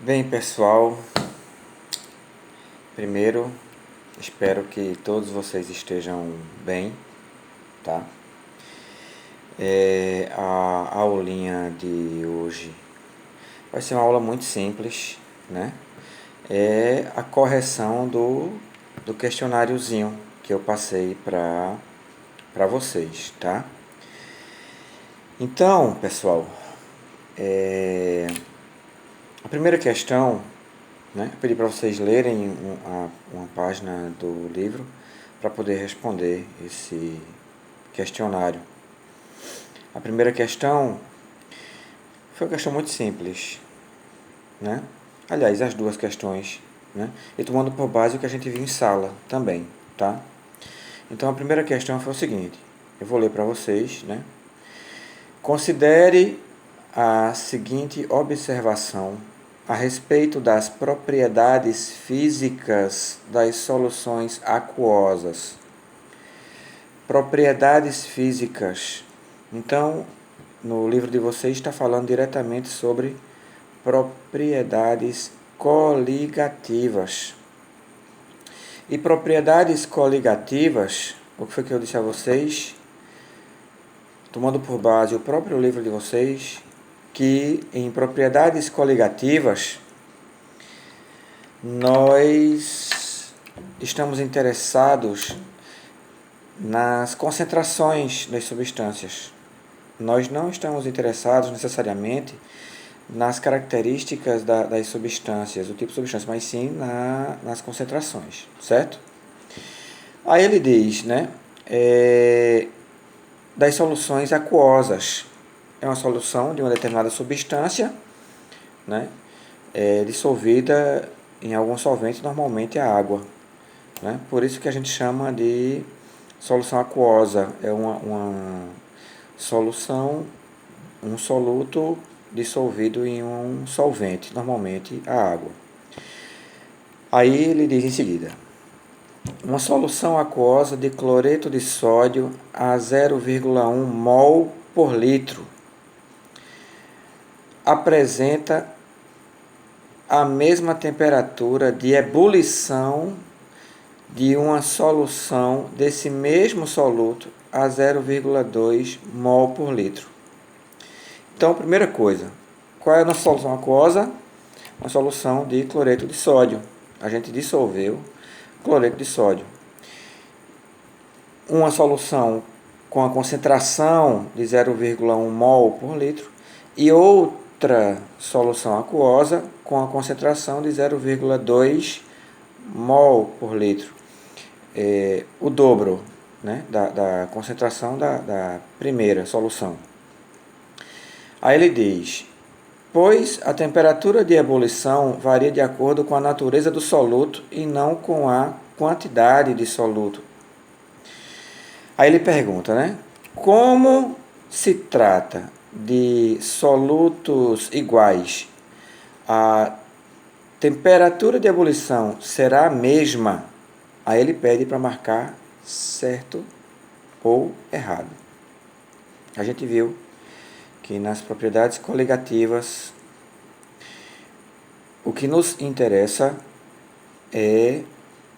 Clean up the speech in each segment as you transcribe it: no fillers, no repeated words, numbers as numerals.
Bem, pessoal, primeiro espero que todos vocês estejam bem, tá? A aulinha de hoje vai ser uma aula muito simples, né? É a correção do questionáriozinho que eu passei para vocês, tá? Então, pessoal, a primeira questão, né? Eu pedi para vocês lerem uma página do livro para poder responder esse questionário. A primeira questão foi uma questão muito simples, né? Aliás, as duas questões, né? E tomando por base o que a gente viu em sala também, tá? Então a primeira questão foi o seguinte, eu vou ler para vocês, né? Considere a seguinte observação a respeito das propriedades físicas das soluções aquosas. Propriedades físicas. Então, no livro de vocês está falando diretamente sobre propriedades coligativas. E propriedades coligativas, o que foi que eu disse a vocês? Tomando por base o próprio livro de vocês, que em propriedades coligativas nós estamos interessados nas concentrações das substâncias. Nós não estamos interessados necessariamente nas características das substâncias, do tipo de substância, mas sim nas concentrações, certo? Aí ele diz, né, das soluções aquosas. É uma solução de uma determinada substância, né, dissolvida em algum solvente, normalmente a água, né? Por isso que a gente chama de solução aquosa. É uma solução, um soluto dissolvido em um solvente, normalmente a água. Aí ele diz em seguida: uma solução aquosa de cloreto de sódio a 0,1 mol por litro apresenta a mesma temperatura de ebulição de uma solução desse mesmo soluto a 0,2 mol por litro. Então, primeira coisa, qual é a nossa solução aquosa? Uma solução de cloreto de sódio. A gente dissolveu cloreto de sódio. Uma solução com a concentração de 0,1 mol por litro e outra solução aquosa com a concentração de 0,2 mol por litro. O dobro, né, da concentração da primeira solução. Aí ele diz: pois a temperatura de ebulição varia de acordo com a natureza do soluto e não com a quantidade de soluto. Aí ele pergunta, né? Como se trata de solutos iguais, a temperatura de ebulição será a mesma? Aí ele pede para marcar certo ou errado. A gente viu que nas propriedades coligativas o que nos interessa é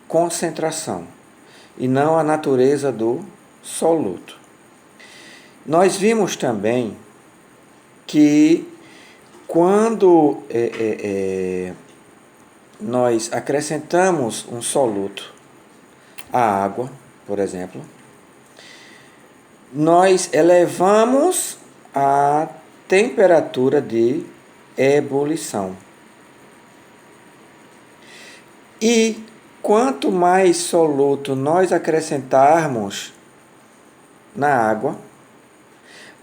concentração e não a natureza do soluto. Nós vimos também que quando nós acrescentamos um soluto à água, por exemplo, nós elevamos a temperatura de ebulição. E quanto mais soluto nós acrescentarmos na água,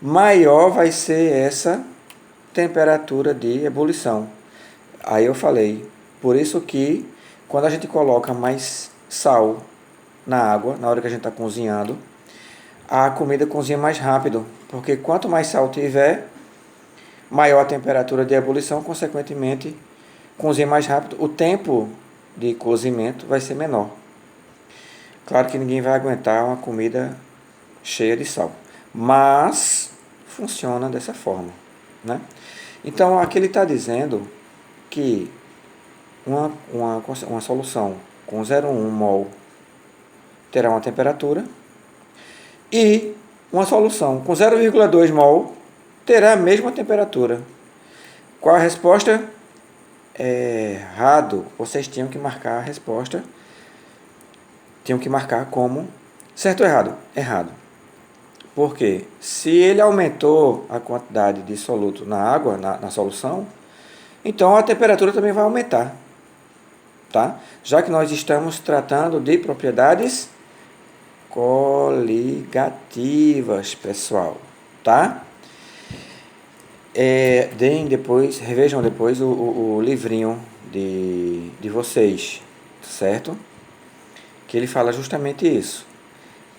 maior vai ser essa temperatura de ebulição. Aí eu falei, por isso que quando a gente coloca mais sal na água, na hora que a gente está cozinhando, a comida cozinha mais rápido, porque quanto mais sal tiver, maior a temperatura de ebulição, consequentemente, cozinha mais rápido, o tempo de cozimento vai ser menor. Claro que ninguém vai aguentar uma comida cheia de sal, mas funciona dessa forma, né? Então, aqui ele está dizendo que uma solução com 0,1 mol terá uma temperatura e uma solução com 0,2 mol terá a mesma temperatura. Qual a resposta? Errado. Vocês tinham que marcar a resposta. Tinham que marcar como certo ou errado? Errado. Porque se ele aumentou a quantidade de soluto na água, na solução, então a temperatura também vai aumentar. Tá? Já que nós estamos tratando de propriedades coligativas, pessoal. Tá? Revejam depois o livrinho de vocês, certo? Que ele fala justamente isso,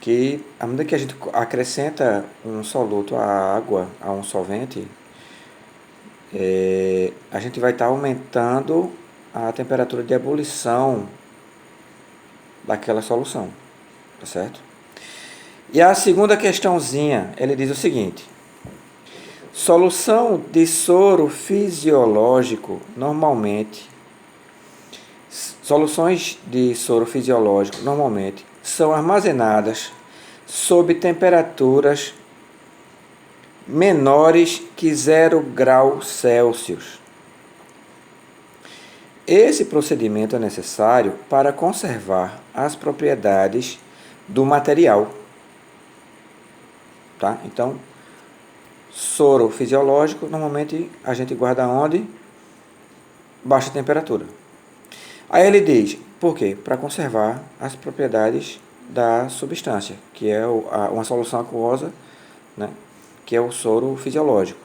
que à medida que a gente acrescenta um soluto à água, a um solvente, a gente vai estar aumentando a temperatura de ebulição daquela solução, tá certo? E a segunda questãozinha, ele diz o seguinte: solução de soro fisiológico, soluções de soro fisiológico normalmente são armazenadas sob temperaturas menores que 0 graus Celsius. Esse procedimento é necessário para conservar as propriedades do material. Tá? Então, soro fisiológico, normalmente a gente guarda onde? Baixa temperatura. Aí ele diz, por quê? Para conservar as propriedades da substância, que é uma solução aquosa, né? Que é o soro fisiológico,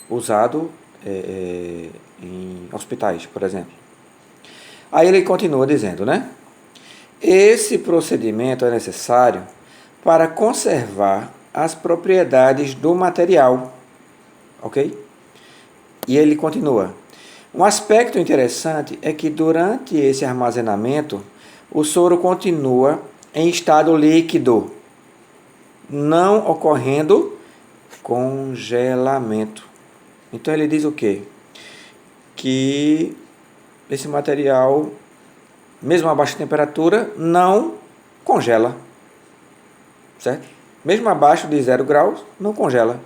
usado em hospitais, por exemplo. Aí ele continua dizendo, né? Esse procedimento é necessário para conservar as propriedades do material, ok? E ele continua. Um aspecto interessante é que durante esse armazenamento, o soro continua em estado líquido, não ocorrendo congelamento. Então ele diz o quê? Que esse material, mesmo a baixa temperatura, não congela, certo? Mesmo abaixo de 0 graus, não congela.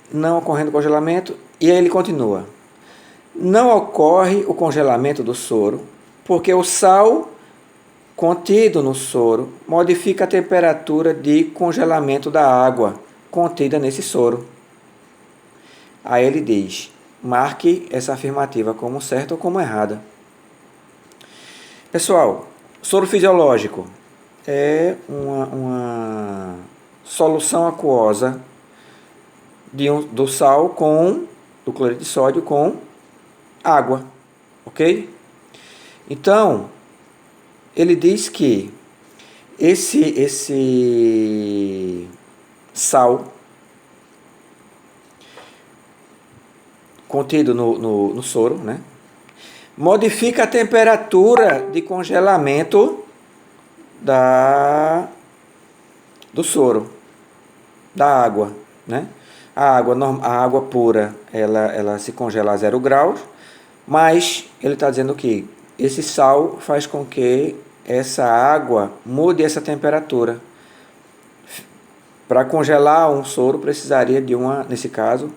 Não ocorrendo congelamento, e aí ele continua. Não ocorre o congelamento do soro, porque o sal contido no soro modifica a temperatura de congelamento da água contida nesse soro. Aí ele diz, marque essa afirmativa como certa ou como errada. Pessoal, soro fisiológico é uma solução aquosa do sal do cloreto de sódio com água, ok? Então, ele diz que esse sal contido no soro, né, modifica a temperatura de congelamento do soro, da água, né? A água pura, ela se congela a 0 graus, mas ele está dizendo que esse sal faz com que essa água mude essa temperatura. Para congelar um soro, precisaria nesse caso,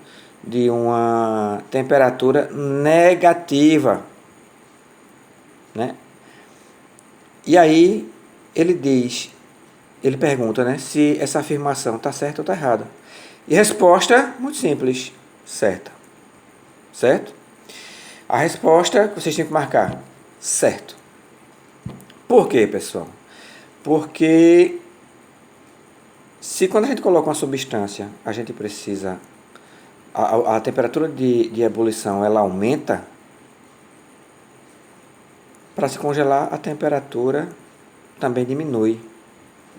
de uma temperatura negativa, né? E aí ele pergunta, né, se essa afirmação está certa ou está errada. E resposta muito simples, certa. Certo? A resposta que vocês têm que marcar, certo. Por quê, pessoal? Porque se quando a gente coloca uma substância, a gente precisa, a temperatura de ebulição ela aumenta, para se congelar a temperatura também diminui,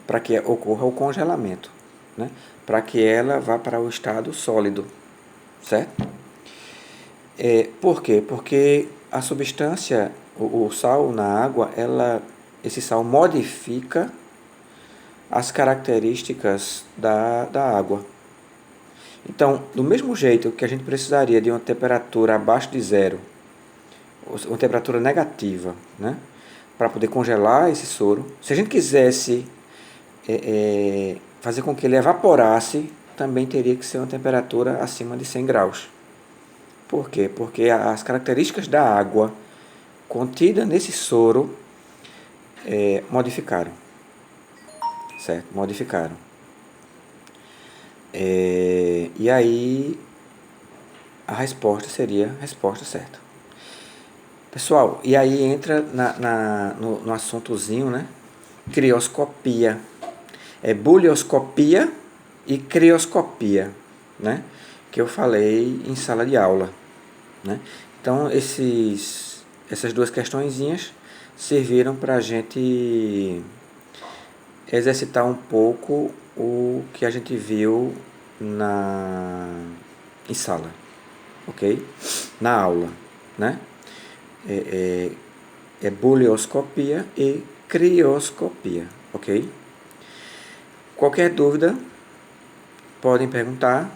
para que ocorra o congelamento, né? Para que ela vá para o estado sólido, certo? Por quê? Porque a substância, o sal na água, esse sal modifica as características da água. Então, do mesmo jeito que a gente precisaria de uma temperatura abaixo de zero, uma temperatura negativa, né, para poder congelar esse soro, se a gente quisesse fazer com que ele evaporasse, também teria que ser uma temperatura acima de 100 graus. Por quê? Porque as características da água contida nesse soro modificaram. Certo? Modificaram. E aí a resposta seria a resposta certa. Pessoal, e aí entra no assuntozinho, né? Crioscopia. Bulioscopia e crioscopia, né? Que eu falei em sala de aula, né? Então, essas duas questõezinhas serviram para a gente exercitar um pouco o que a gente viu em sala, ok? Na aula, né? Bulioscopia e crioscopia, ok? Qualquer dúvida, podem perguntar.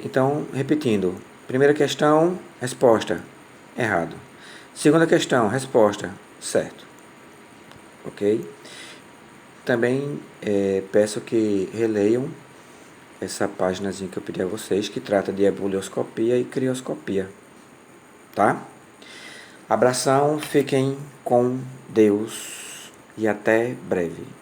Então, repetindo. Primeira questão, resposta, errado. Segunda questão, resposta, certo. Ok? Também peço que releiam essa páginazinha que eu pedi a vocês, que trata de ebulioscopia e crioscopia. Tá? Abração, fiquem com Deus e até breve.